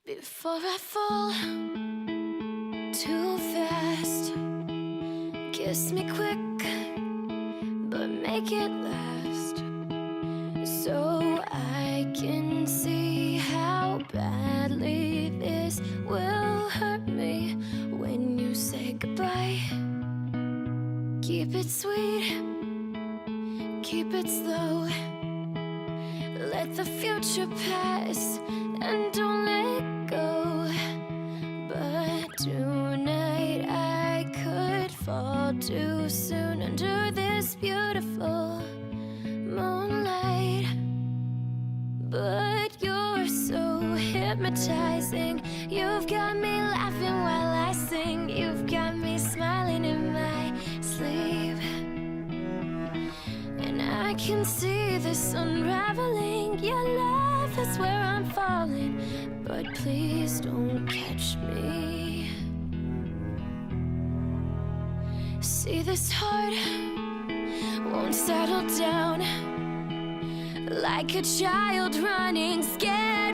Before I fall too fast, kiss me quick, but make it last, so I can see how badly this will hurt me when you say goodbye. Keep it sweet, keep it slow, let the future pass and don't let go. But tonight I could fall too soon under this beautiful moonlight. But you're so hypnotizing, you've got me laughing while I sing, you've got me smiling in my sleep, and I can see this unraveling. Your love is where I'm falling, but please don't catch me. See, this heart won't settle down, like a child running scared.